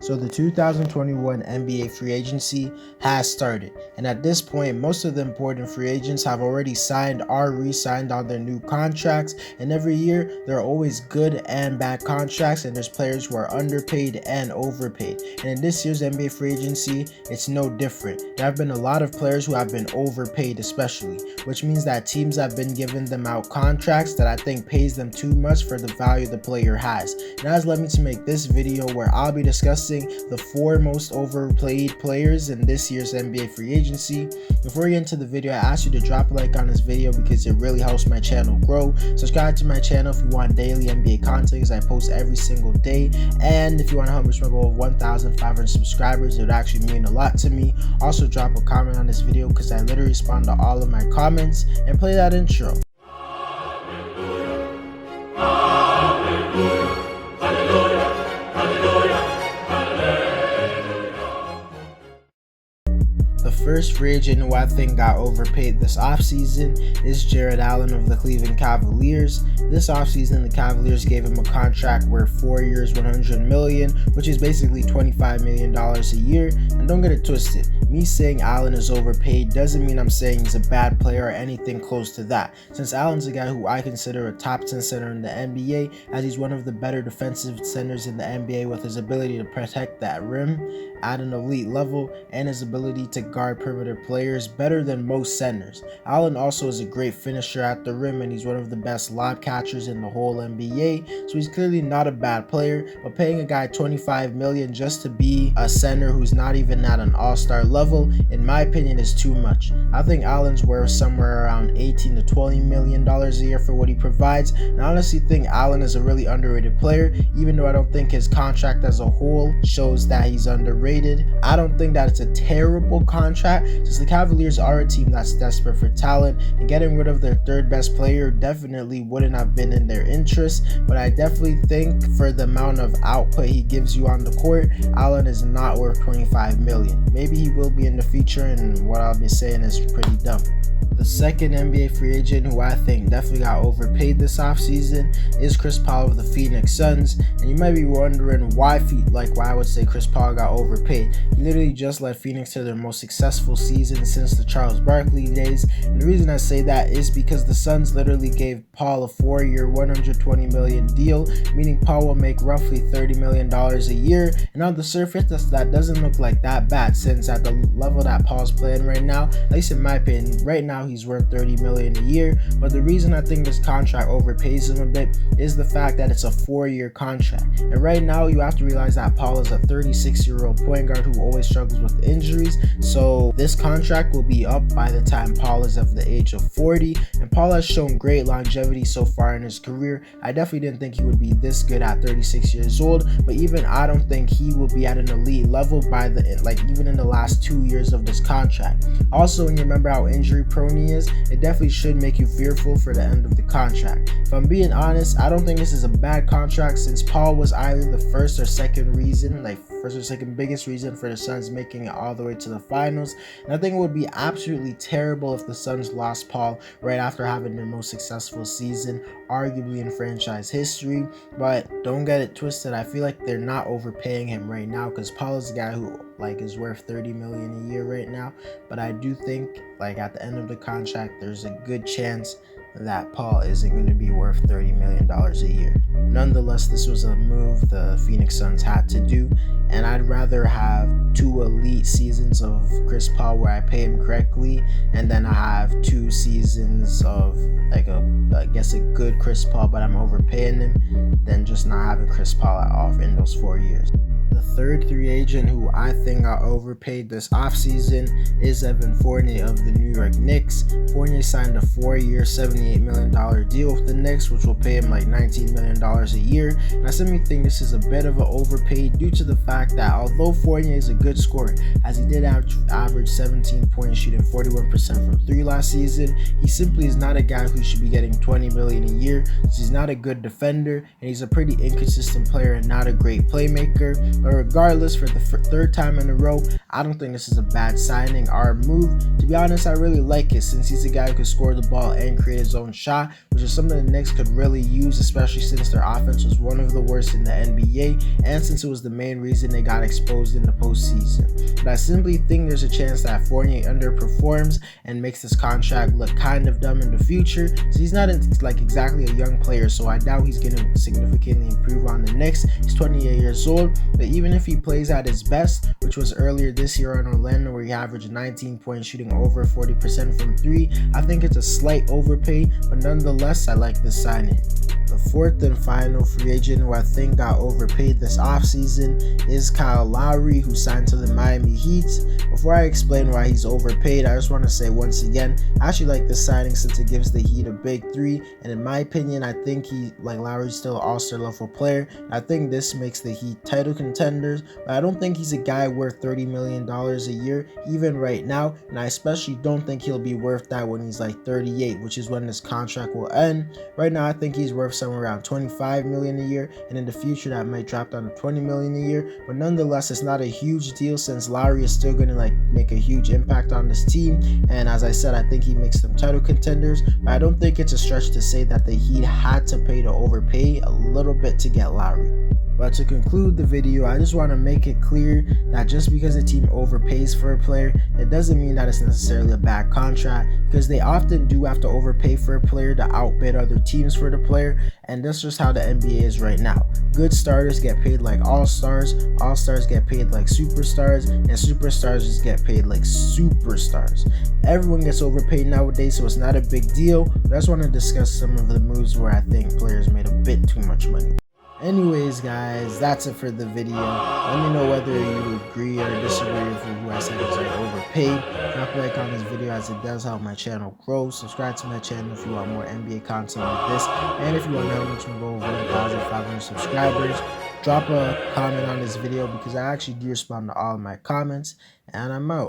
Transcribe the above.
So the 2021 NBA free agency has started, and at this point most of the important free agents have already signed or re-signed on their new contracts, and every year there are always good and bad contracts, and there's players who are underpaid and overpaid. And in this year's NBA free agency, it's no different. There have been a lot of players who have been overpaid especially, which means that teams have been giving them out contracts that I think pays them too much for the value the player has. And that has led me to make this video where I'll be discussing the 4 most overpaid players in this year's NBA free agency. Before we get into the video, I ask you to drop a like on this video because it really helps my channel grow. Subscribe to my channel if you want daily NBA content because I post every single day. And if you want to help me reach my goal of 1,500 subscribers, it would actually mean a lot to me. Also drop a comment on this video because I literally respond to all of my comments, and play that intro. The first free agent who I think got overpaid this offseason is Jarrett Allen of the Cleveland Cavaliers. This offseason, the Cavaliers gave him a contract worth 4 years, $100 million, which is basically $25 million a year. And don't get it twisted, me saying Allen is overpaid doesn't mean I'm saying he's a bad player or anything close to that, since Allen's a guy who I consider a top 10 center in the NBA, as he's one of the better defensive centers in the NBA with his ability to protect that rim at an elite level and his ability to guard perimeter players better than most centers. Allen also is a great finisher at the rim, and he's one of the best lob catchers in the whole NBA, so he's clearly not a bad player. But paying a guy $25 million just to be a center who's not even at an all-star level, in my opinion, is too much. I think Allen's worth somewhere around $18 to $20 million a year for what he provides, and I honestly think Allen is a really underrated player, even though I don't think his contract as a whole shows that he's underrated. I don't think that it's a terrible contract, since the Cavaliers are a team that's desperate for talent, and getting rid of their third best player definitely wouldn't have been in their interest. But I definitely think for the amount of output he gives you on the court, Allen is not worth $25 million. Maybe he will be in the future, and what I'll be saying is pretty dumb. The second NBA free agent who I think definitely got overpaid this offseason is Chris Paul of the Phoenix Suns. And you might be wondering why I would say Chris Paul got overpaid. He literally just led Phoenix to their most successful season since the Charles Barkley days. And the reason I say that is because the Suns literally gave Paul a 4-year, $120 million deal, meaning Paul will make roughly $30 million a year. And on the surface, that doesn't look like that bad, since at the level that Paul's playing right now, at least in my opinion, right now he's worth $30 million a year. But the reason I think this contract overpays him a bit is the fact that it's a 4-year contract. And right now you have to realize that Paul is a 36-year-old point guard who always struggles with injuries. So this contract will be up by the time Paul is of the age of 40. And Paul has shown great longevity so far in his career. I definitely didn't think he would be this good at 36 years old, but even I don't think he will be at an elite level by even in the last 2 years of this contract. Also, when you remember how injury prone he is, it definitely should make you fearful for the end of the contract. If I'm being honest, I don't think this is a bad contract, since Paul was either the first or second biggest reason for the Suns making it all the way to the finals. And I think it would be absolutely terrible if the Suns lost Paul right after having their most successful season, arguably in franchise history. But don't get it twisted, I feel like they're not overpaying him right now, because Paul is a guy who is worth $30 million a year right now. But I do think at the end of the contract there's a good chance that Paul isn't going to be worth $30 million a year. Nonetheless, this was a move the Phoenix Suns had to do, and I'd rather have 2 elite seasons of Chris Paul where I pay him correctly, and then I have 2 seasons of a good Chris Paul but I'm overpaying him, than just not having Chris Paul at all in those 4 years. The third free agent who I think got overpaid this offseason is Fournier of the New York Knicks. Fournier signed a 4-year, $78 million deal with the Knicks, which will pay him $19 million a year. And I simply think this is a bit of an overpaid due to the fact that although Fournier is a good scorer, as he did average 17 points, shooting 41% from 3 last season, he simply is not a guy who should be getting $20 million a year, since he's not a good defender and he's a pretty inconsistent player and not a great playmaker. But regardless, for the third time in a row, I don't think this is a bad signing or move. To be honest, I really like it since he's a guy who could score the ball and create his own shot, which is something the Knicks could really use, especially since their offense was one of the worst in the NBA and since it was the main reason they got exposed in the postseason. But I simply think there's a chance that Fournier underperforms and makes this contract look kind of dumb in the future. So he's not like exactly a young player, so I doubt he's going to significantly improve on the Knicks. He's 28 years old, but even if he plays at his best, which was earlier this year in Orlando where he averaged 19 points shooting over 40% from 3, I think it's a slight overpay, but nonetheless I like this signing. The fourth and final free agent who I think got overpaid this offseason is Kyle Lowry, who signed to the Miami Heat. Before I explain why he's overpaid, I just want to say once again, I actually like this signing since it gives the Heat a big 3, and in my opinion, I think Lowry's still an all-star level player. I think this makes the Heat title contenders, but I don't think he's a guy worth $30 million a year, even right now, and I especially don't think he'll be worth that when he's like 38, which is when his contract will end. Right now, I think he's worth somewhere around $25 million a year, and in the future that might drop down to $20 million a year, but nonetheless it's not a huge deal since Lowry is still going to make a huge impact on this team, and as I said, I think he makes them title contenders, but I don't think it's a stretch to say that the Heat had to pay to overpay a little bit to get Lowry. But to conclude the video, I just want to make it clear that just because a team overpays for a player, it doesn't mean that it's necessarily a bad contract, because they often do have to overpay for a player to outbid other teams for the player, and that's just how the NBA is right now. Good starters get paid like all-stars get paid like superstars, and superstars just get paid like superstars. Everyone gets overpaid nowadays, so it's not a big deal, but I just want to discuss some of the moves where I think players made a bit too much money. Anyways guys, that's it for the video. Let me know whether you agree or disagree with who I said is overpaid. Drop a like on this video as it does help my channel grow. Subscribe to my channel if you want more NBA content like this. And if you want to help me to go over 1,500 subscribers, drop a comment on this video because I actually do respond to all of my comments. And I'm out.